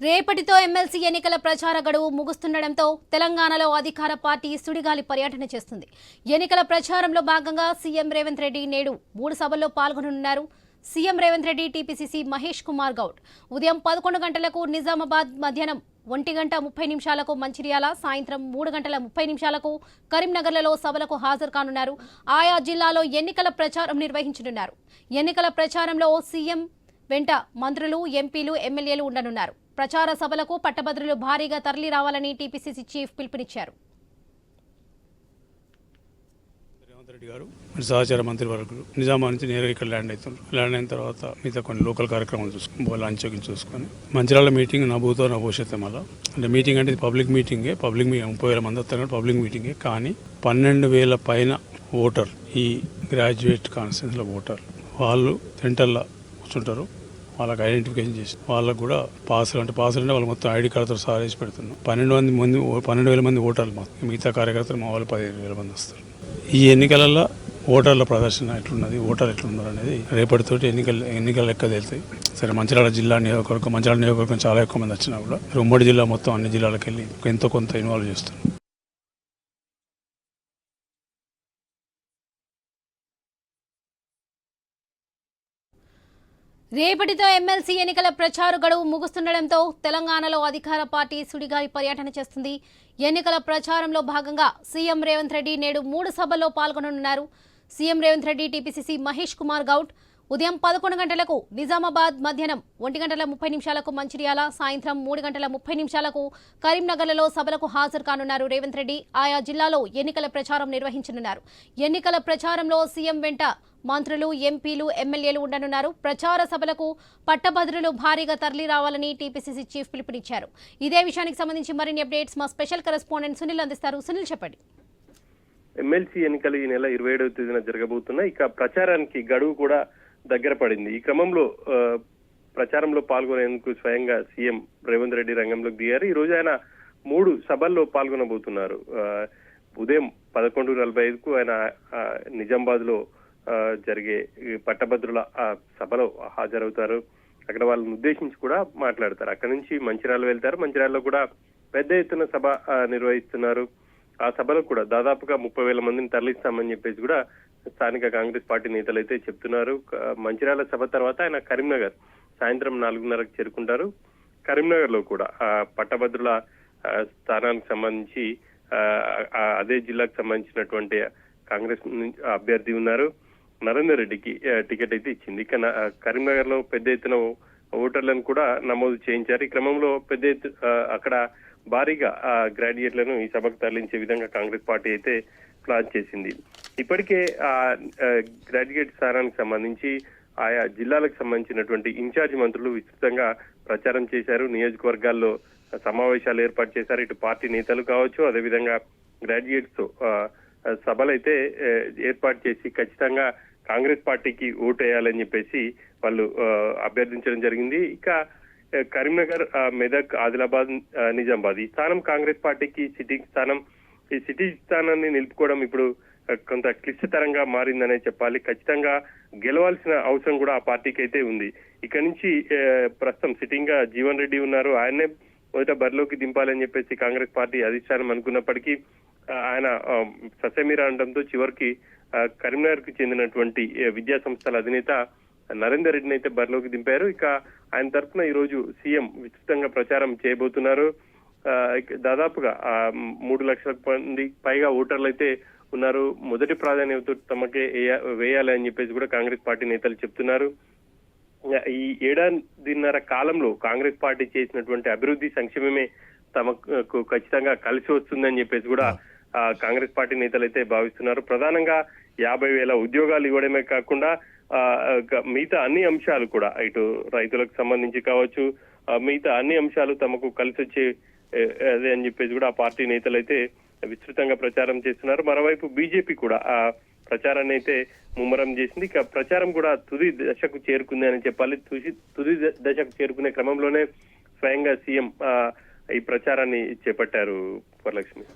రేపటితో ఎమ్మెల్సీ ఎన్నికల ప్రచార గడువు ముగుస్తుండటంతో తెలంగాణలో అధికార పార్టీ సుడిగాలి పర్యటన చేస్తుంది. ఎన్నికల ప్రచారంలో భాగంగా సీఎం రేవంత్ రెడ్డి నేడు 3 సభల్లో పాల్గొననున్నారు. సీఎం రేవంత్ రెడ్డి టీపీసీసీ మహేష్ కుమార్ గౌడ్ ఉదయం 11 గంటలకు నిజామాబాద్, మధ్యాహ్నం 1:30 మంచిర్యాల, సాయంత్రం 3:30 కరీంనగర్లలో సభలకు హాజరు కానున్నారు. ఆయా జిల్లాలో ఎన్నికల ప్రచారం నిర్వహించనున్నారు. ఎన్నికల ప్రచారంలో సీఎం వెంట మంత్రులు, ఎంపీలు, ఎమ్మెల్యేలు ఉండనున్నారు. ప్రచార సభలకు పట్టభద్రులు భారీగా తరలి రావాలని టీపీసీసీ చీఫ్ పిలుపునిచ్చారు. రేవంత్ రెడ్డి గారు సహచార మంత్రి వర్గులు నిజామాబాద్ నుంచి నేరుగా ఇక్కడ ల్యాండ్ అవుతున్నారు. ల్యాండ్ అయిన తర్వాత మిగతా కొన్ని లోకల్ కార్యక్రమాలు చూసుకుని లంచ్ చూసుకొని మంచిర్యాల మీటింగ్ నా భూతో నా భవిష్యత్తు మళ్ళీ అంటే మీటింగ్ అంటే పబ్లిక్ మీటింగే. 30,000 మంది వస్తారు. పబ్లిక్ మీటింగే కానీ 12,000 పైన ఓటర్ ఈ గ్రాడ్యుయేట్ కాన్స్టిట్యూన్సీలో ఓటర్ వాళ్ళు సెంటర్లో కూర్చుంటారు. వాళ్ళకి ఐడెంటిఫికేషన్ చేసి వాళ్ళకు కూడా పాసులు అంటే వాళ్ళు మొత్తం ఐడి కార్డుతో సహా వేసి పెడుతున్నాం. 12,000 మంది ఓటర్లు మాత్రం. మిగతా కార్యకర్తలు మా వాళ్ళు 15,000 మంది వస్తారు. ఈ ఎన్నికలలో ఓటర్ల ప్రదర్శన ఎట్లున్నది, ఓటర్ ఎట్లున్నారు అనేది రేపటితోటి ఎన్నికల లెక్క తేలుతాయి. సరే, మంచిర్యాల నియోజకవర్గం చాలా ఎక్కువ మంది వచ్చినా కూడా ఉమ్మడి జిల్లా మొత్తం అన్ని జిల్లాలకు వెళ్ళి ఎంతో కొంత ఇన్వాల్వ్ చేస్తున్నాం. రేపటితో ఎమ్మెల్సీ ఎన్నికల ప్రచార గడువు ముగుస్తుండటంతో తెలంగాణలో అధికార పార్టీ సుడిగాలి పర్యటన చేస్తుంది. ఎన్నికల ప్రచారంలో భాగంగా సీఎం రేవంత్ రెడ్డి నేడు 3 సభల్లో పాల్గొననున్నారు. సీఎం రేవంత్ రెడ్డి టీపీసీసీ మహేష్ కుమార్ గౌడ్ ఉదయం 11 గంటలకు నిజామాబాద్, మధ్యాహ్నం 1:30 మంచిర్యాల, సాయంత్రం 3:30 కరీంనగర్లలో సభలకు హాజరు కానున్నారు. రేవంత్ రెడ్డి ఆయా జిల్లాలో ఎన్నికల ప్రచారం నిర్వహించనున్నారు. ఎన్నికల ప్రచారంలో సీఎం వెంట మంత్రులు, ఎంపీలు, ఎమ్మెల్యేలు ఉండనున్నారు. ప్రచార సభలకు పట్టభద్రులు భారీగా తరలి రావాలని టీపీసీసీ చీఫ్ పిలుపునిచ్చారు. ఇదే విషయానికి సంబంధించి మరిన్ని అప్డేట్స్ మా స్పెషల్ కరెస్పాండెంట్ సునీల్ అందిస్తారు. సునీల్, చెప్పండి. ఎమ్మెల్సీ ఎన్నికలు ఈ నెల 27వ తేదీన జరగబోతున్నాయి. ఇక ప్రచారానికి గడువు కూడా దగ్గర పడింది. ఈ క్రమంలో ప్రచారంలో పాల్గొనేందుకు స్వయంగా సీఎం రేవంత్ రెడ్డి రంగంలోకి దిగారు. ఈ రోజు ఆయన 3 సభల్లో పాల్గొనబోతున్నారు. ఉదయం 11:45కు ఆయన నిజామాబాద్ లో జరిగే పట్టభద్రుల సభలో హాజరవుతారు. అక్కడ వాళ్ళని ఉద్దేశించి కూడా మాట్లాడతారు. అక్కడ నుంచి మంచిర్యాల వెళ్తారు. మంచిర్యాలలో కూడా పెద్ద ఎత్తున సభ నిర్వహిస్తున్నారు. ఆ సభలో కూడా దాదాపుగా 30,000 మందిని తరలిస్తామని చెప్పేసి కూడా స్థానిక కాంగ్రెస్ పార్టీ నేతలు అయితే చెప్తున్నారు. మంచిర్యాల సభ తర్వాత ఆయన కరీంనగర్ సాయంత్రం 4:30కు చేరుకుంటారు. కరీంనగర్ లో కూడా పట్టభద్రుల స్థానానికి సంబంధించి అదే జిల్లాకు సంబంధించినటువంటి కాంగ్రెస్ అభ్యర్థి ఉన్నారు. నరేందర్ రెడ్డికి టికెట్ అయితే ఇచ్చింది. ఇక కరీంనగర్ లో పెద్ద ఎత్తున ఓటర్లను కూడా నమోదు చేయించారు. ఈ క్రమంలో అక్కడ భారీగా గ్రాడ్యుయేట్లను ఈ సభకు తరలించే విధంగా కాంగ్రెస్ పార్టీ అయితే ప్లాన్ చేసింది. ఇప్పటికే గ్రాడ్యుయేట్ స్థానానికి సంబంధించి ఆయా జిల్లాలకు సంబంధించినటువంటి ఇన్ఛార్జ్ మంత్రులు విస్తృతంగా ప్రచారం చేశారు. నియోజకవర్గాల్లో సమావేశాలు ఏర్పాటు చేశారు. ఇటు పార్టీ నేతలు కావచ్చు, అదేవిధంగా గ్రాడ్యుయేట్స్ తో సభలు అయితే ఏర్పాటు చేసి ఖచ్చితంగా కాంగ్రెస్ పార్టీకి ఓటు వేయాలని చెప్పేసి వాళ్ళు అభ్యర్థించడం జరిగింది. ఇక కరీంనగర్, మెదక్, ఆదిలాబాద్, నిజామాబాద్ ఈ స్థానం కాంగ్రెస్ పార్టీకి సిటీ స్థానం. ఈ సిటీ స్థానాన్ని నిలుపుకోవడం ఇప్పుడు కొంత క్లిష్టతరంగా మారిందనే చెప్పాలి. ఖచ్చితంగా గెలవాల్సిన అవసరం కూడా ఆ పార్టీకి అయితే ఉంది. ఇక నుంచి ప్రస్తుతం సిట్టింగ్ గా జీవన్ రెడ్డి ఉన్నారు. ఆయన్నే మొదట బరిలోకి దింపాలని చెప్పేసి కాంగ్రెస్ పార్టీ అధిష్టానం అనుకున్నప్పటికీ ఆయన ససేమిరా అనడంతో చివరికి కరీంనగర్ కు చెందినటువంటి విద్యా సంస్థల అధినేత నరేందర్ రెడ్డిని అయితే బరిలోకి దింపారు. ఇక ఆయన తరఫున ఈ రోజు సీఎం విస్తృతంగా ప్రచారం చేయబోతున్నారు. దాదాపుగా 3 లక్షల మంది పైగా ఓటర్లు అయితే ఉన్నారు. మొదటి ప్రాధాన్యత తమకే వేయాలి అని చెప్పేసి కూడా కాంగ్రెస్ పార్టీ నేతలు చెప్తున్నారు. ఈ 1.5 కాలంలో కాంగ్రెస్ పార్టీ చేసినటువంటి అభివృద్ధి సంక్షేమమే తమకు ఖచ్చితంగా కలిసి వస్తుందని చెప్పేసి కూడా కాంగ్రెస్ పార్టీ నేతలు అయితే భావిస్తున్నారు. ప్రధానంగా 50,000 ఉద్యోగాలు ఇవ్వడమే కాకుండా మిగతా అన్ని అంశాలు కూడా ఇటు రైతులకు సంబంధించి కావచ్చు, మిగతా అన్ని అంశాలు తమకు కలిసి వచ్చే అదే అని చెప్పేసి కూడా ఆ పార్టీ నేతలు అయితే విస్తృతంగా ప్రచారం చేస్తున్నారు. మరోవైపు బీజేపీ కూడా ఆ ప్రచారాన్ని అయితే ముమ్మరం చేసింది. ఇక ప్రచారం కూడా తుది దశకు చేరుకుంది అని చెప్పాలి. తుది దశకు చేరుకునే క్రమంలోనే స్వయంగా సీఎం ఈ ప్రచారాన్ని చేపట్టారు. వరలక్ష్మి.